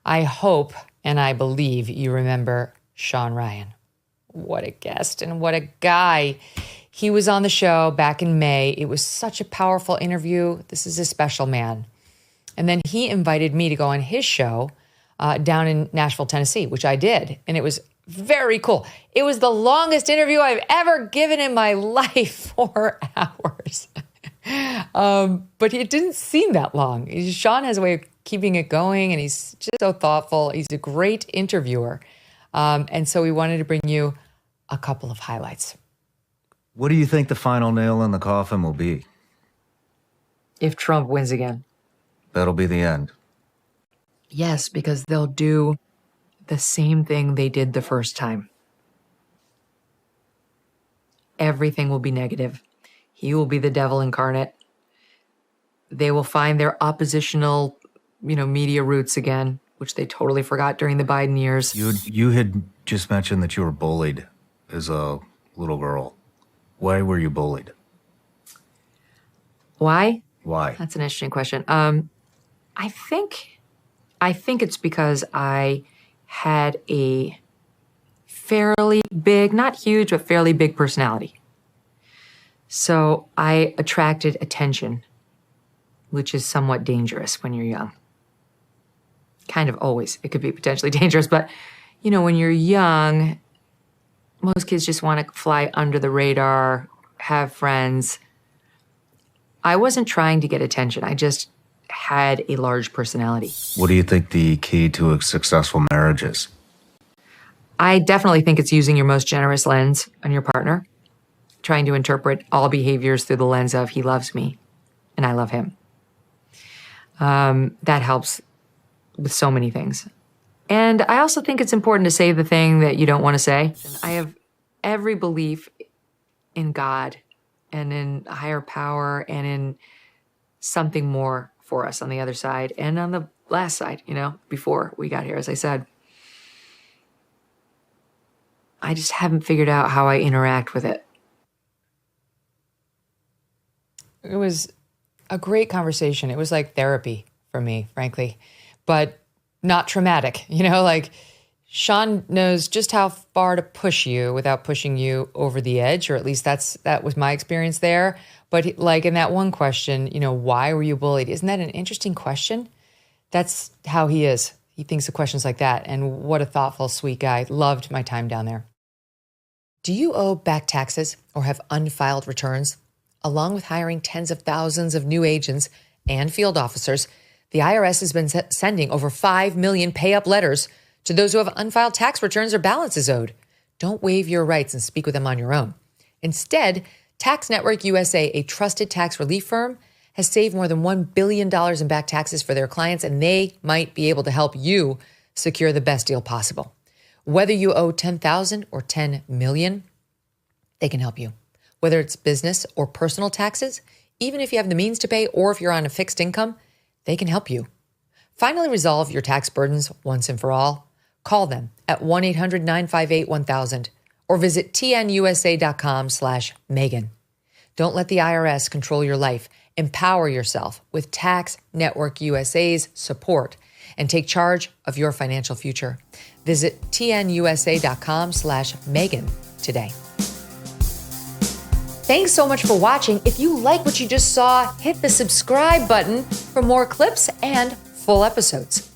I hope and I believe you remember Shawn Ryan. What a guest and what a guy. He was on the show back in May. It was such a powerful interview. This is a special man. And then he invited me to go on his show down in Nashville, Tennessee, which I did. And it was very cool. It was the longest interview I've ever given in my life, 4 hours. But it didn't seem that long. Shawn has a way of keeping it going, and he's just so thoughtful. He's a great interviewer. And so we wanted to bring you a couple of highlights. What do you think the final nail in the coffin will be? If Trump wins again. That'll be the end. Yes, because they'll do the same thing they did the first time. Everything will be negative. He will be the devil incarnate. They will find their oppositional, media roots again, which they totally forgot during the Biden years. You had just mentioned that you were bullied as a little girl. Why were you bullied? Why? Why? That's an interesting question. I think it's because I had a fairly big, not huge, but fairly big personality. So I attracted attention, which is somewhat dangerous when you're young. Kind of always. It could be potentially dangerous, but when you're young, most kids just want to fly under the radar, have friends. I wasn't trying to get attention. I just had a large personality. What do you think the key to a successful marriage is? I definitely think it's using your most generous lens on your partner, trying to interpret all behaviors through the lens of he loves me and I love him. That helps with so many things. And I also think it's important to say the thing that you don't want to say. I have every belief in God and in a higher power and in something more for us on the other side and on the last side, before we got here, as I said. I just haven't figured out how I interact with it. It was a great conversation. It was like therapy for me, frankly, but not traumatic. Shawn knows just how far to push you without pushing you over the edge, or at least that was my experience there. But in that one question, why were you bullied? Isn't that an interesting question? That's how he is. He thinks of questions like that. And what a thoughtful, sweet guy. Loved my time down there. Do you owe back taxes or have unfiled returns? Along with hiring tens of thousands of new agents and field officers, the IRS has been sending over 5 million pay-up letters to those who have unfiled tax returns or balances owed. Don't waive your rights and speak with them on your own. Instead, Tax Network USA, a trusted tax relief firm, has saved more than $1 billion in back taxes for their clients, and they might be able to help you secure the best deal possible. Whether you owe $10,000 or $10 million, they can help you. Whether it's business or personal taxes, even if you have the means to pay or if you're on a fixed income, they can help you. Finally resolve your tax burdens once and for all. Call them at 1-800-958-1000 or visit tnusa.com/Megyn. Don't let the IRS control your life. Empower yourself with Tax Network USA's support and take charge of your financial future. Visit tnusa.com/Megyn today. Thanks so much for watching. If you like what you just saw, hit the subscribe button for more clips and full episodes.